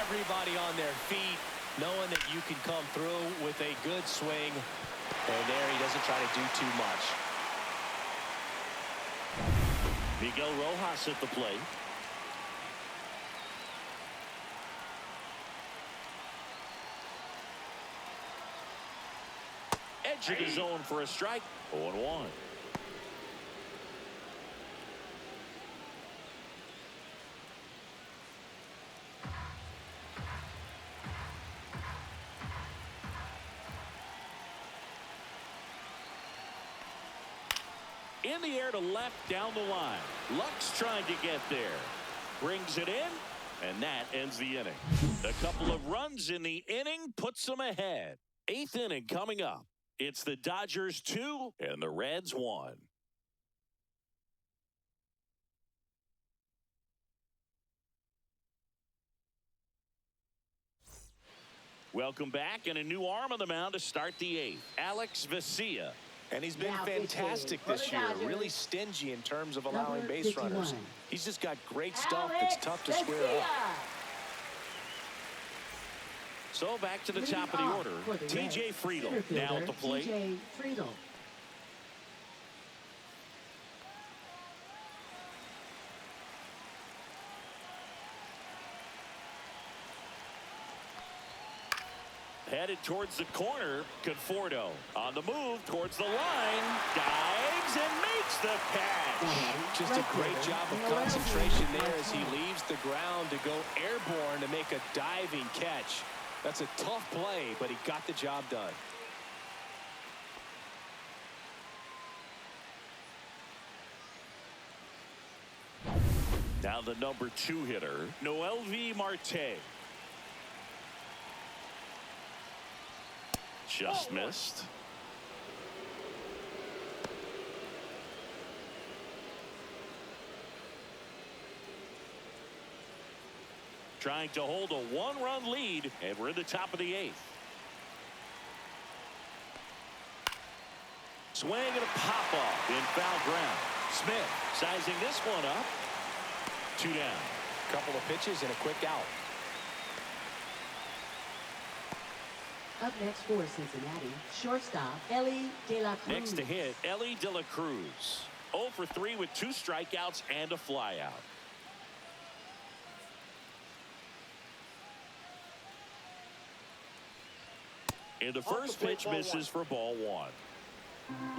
Everybody on their feet, knowing that you can come through with a good swing. And there he doesn't try to do too much. Miguel Rojas at the plate. Edge of the zone for a strike. 0-1. In the air to left down the line. Luck's trying to get there. Brings it in, and that ends the inning. A couple of runs in the inning puts them ahead. 8th inning coming up. It's the Dodgers 2 and the Reds 1. Welcome back, and a new arm on the mound to start the 8th. Alex Vesia. And he's been fantastic this year. Really stingy in terms of allowing base runners. He's just got great stuff that's tough to square up. So back to the top of the order. T.J. Friedel now at the plate. T.J. Friedel. Headed towards the corner. Conforto on the move towards the line. Dives and makes the catch. Just a great job of concentration there as he leaves the ground to go airborne to make a diving catch. That's a tough play, but he got the job done. Now the number 2 hitter, Noelvi Marte. Just missed. trying to hold a one-run lead, and we're in the top of the 8th. Swing and a pop-off in foul ground. Smith sizing this one up. 2 down. Couple of pitches and a quick out. Up next for Cincinnati, shortstop Ellie De La Cruz. Next to hit, Ellie De La Cruz. 0 for 3 with 2 strikeouts and a flyout. And the first pitch misses for ball 1.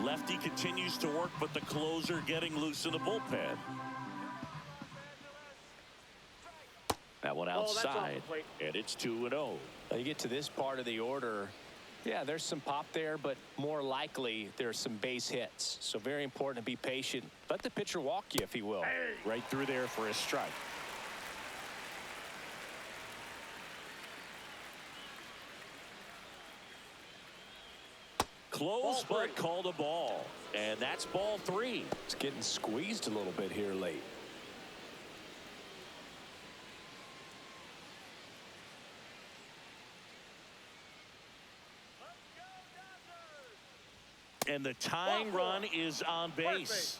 Lefty continues to work, but the closer getting loose in the bullpen. That one outside, and it's 2-0. You get to this part of the order, yeah, there's some pop there, but more likely there's some base hits. So very important to be patient. Let the pitcher walk you if he will. Right through there for a strike. Close, but called a ball. And that's ball 3. It's getting squeezed a little bit here late. And the tying run is on base.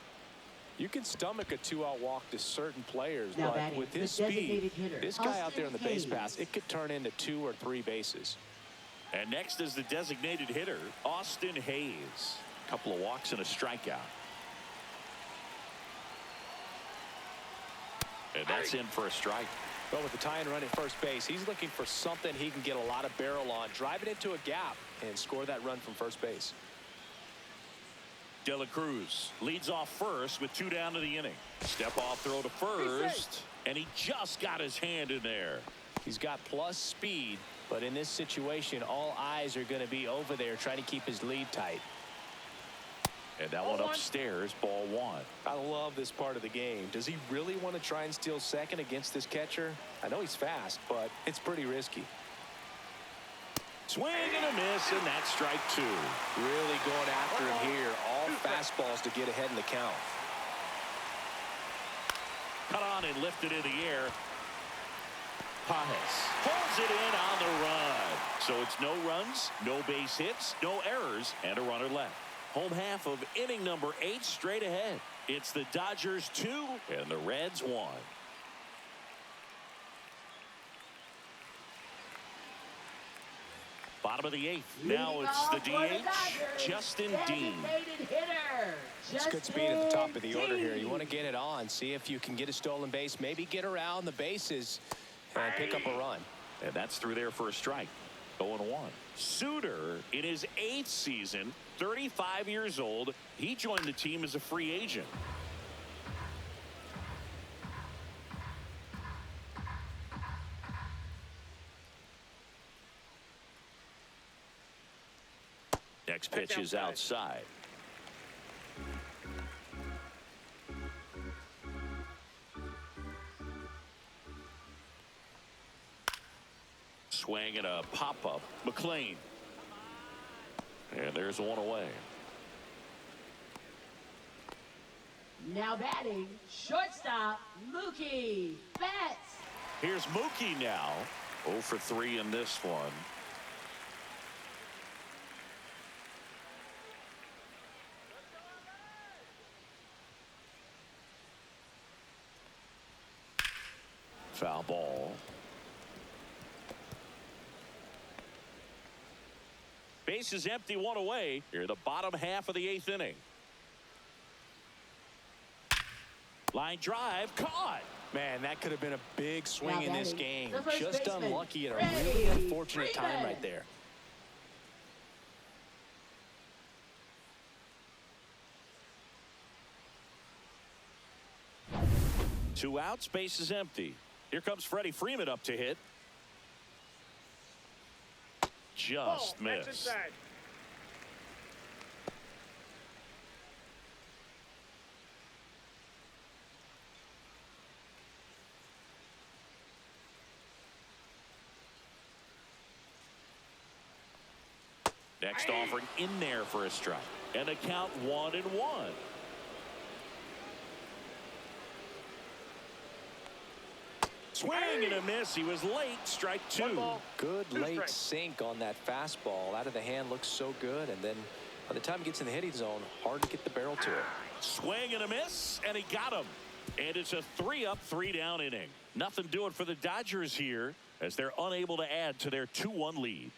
You can stomach a 2-out walk to certain players, Now but batting, with his the designated speed, hitter, this guy out there on the base Austin pass, Hayes. it could turn into 2 or 3 bases. And next is the designated hitter, Austin Hayes. Couple of walks and a strikeout. And that's in for a strike. But with the tying run at first base, he's looking for something he can get a lot of barrel on, drive it into a gap, and score that run from first base. De La Cruz leads off first with 2 down to the inning. Step off throw to first, and he just got his hand in there. He's got plus speed, but in this situation, all eyes are going to be over there trying to keep his lead tight. And that one upstairs, ball 1. I love this part of the game. Does he really want to try and steal second against this catcher? I know he's fast, but it's pretty risky. Swing and a miss, and that's strike 2. Really going after him here. All fastballs to get ahead in the count. Cut on and lifted in the air. Pajes pulls it in on the run. So it's no runs, no base hits, no errors, and a runner left. Home half of inning number 8 straight ahead. It's the Dodgers 2 and the Reds 1. Bottom of the 8th. Now it's the DH, Justin Dean. It's good speed at the top of the order here. You want to get it on, see if you can get a stolen base, maybe get around the bases and pick up a run. And that's through there for a strike. 0-1. Suter in his 8th season, 35 years old. He joined the team as a free agent. Next pitch is outside. Swing and a pop-up. McLean. And there's one away. Now batting, shortstop Mookie Betts. Here's Mookie now. 0 for 3 in this one. Foul ball. Base is empty, 1 away. Here the bottom half of the 8th inning. Line drive caught. Man, that could have been a big swing in this game. The first Just baseman, unlucky at a Freddie really unfortunate time Freeman. right there. Two outs, base is empty. Here comes Freddie Freeman up to hit. Just missed. Next offering in there for a strike. And a count 1-1. Swing and a miss. He was late. Strike 2. One ball. Good Two late strikes. sink on that fastball. Out of the hand looks so good, and then by the time he gets in the hitting zone, hard to get the barrel to it. Swing and a miss, and he got him. And it's a 3-up, 3-down inning. Nothing doing for the Dodgers here as they're unable to add to their 2-1 lead.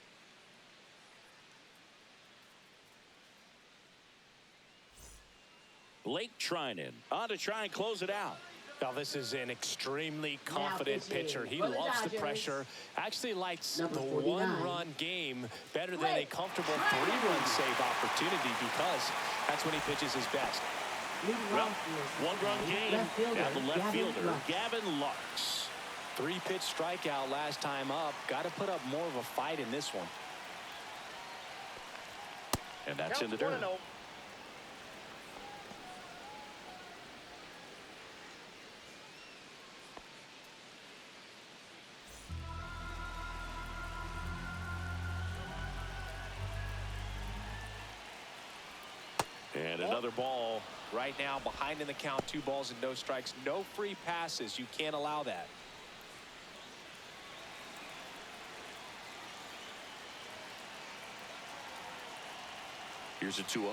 Blake Trinan on to try and close it out. Now this is an extremely confident pitcher. He loves the pressure. Actually likes the one-run game better than a comfortable 3-run save opportunity because that's when he pitches his best. Well, one-run game. Now the left fielder, Gavin Lux. 3-pitch strikeout last time up. Got to put up more of a fight in this one. And that's in the dirt. 1-0. And another ball. Right now, behind in the count, 2 balls and no strikes. No free passes. You can't allow that. Here's a 2-0.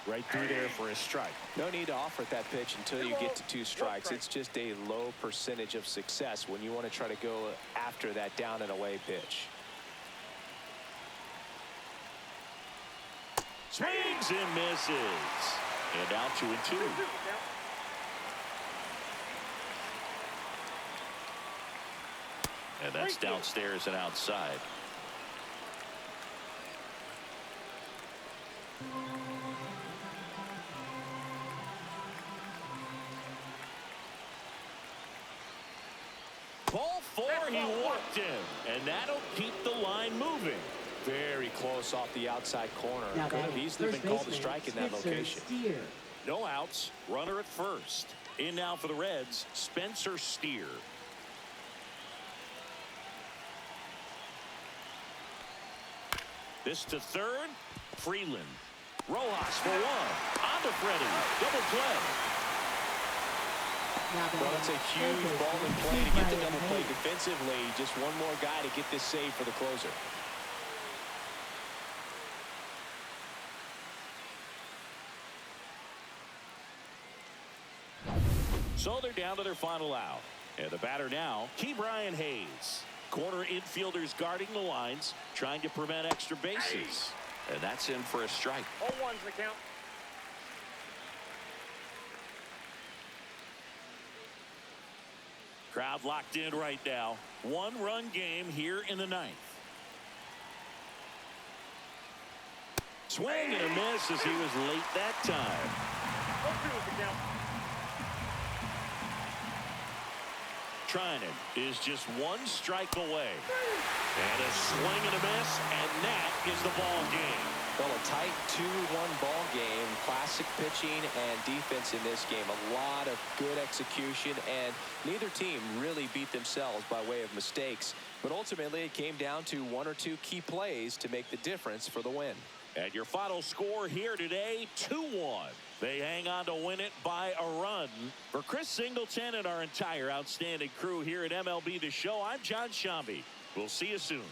Right through there for a strike. No need to offer that pitch until you get to 2 strikes. It's just a low percentage of success when you want to try to go after that down and away pitch. Swings and misses. And now 2-2. And that's downstairs and outside. Ball 4, he walked him. And that'll keep the line moving. Very close off the outside corner. Now Could have easily been called a strike in that location. Steer. No outs. Runner at first. In now for the Reds, Spencer Steer. This to third. Freeland. Rojas for 1. On to Freddie. Double play. Well, it's a huge ball in play to get the double play defensively. Just one more guy to get this save for the closer. So they're down to their final out. And the batter now, Ke'Bryan Hayes. Corner infielders guarding the lines, trying to prevent extra bases. And that's in for a strike. 0-1's the count. Crowd locked in right now. 1-run game here in the 9th. Swing and a miss as he was late that time. 0-2's the count. Trinan is just 1 strike away. And a swing and a miss, and that is the ball game. Well, a tight 2-1 ball game. Classic pitching and defense in this game. A lot of good execution, and neither team really beat themselves by way of mistakes. But ultimately, it came down to 1 or 2 key plays to make the difference for the win. And your final score here today, 2-1. They hang on to win it by a run. For Chris Singleton and our entire outstanding crew here at MLB The Show, I'm John Shambi. We'll see you soon.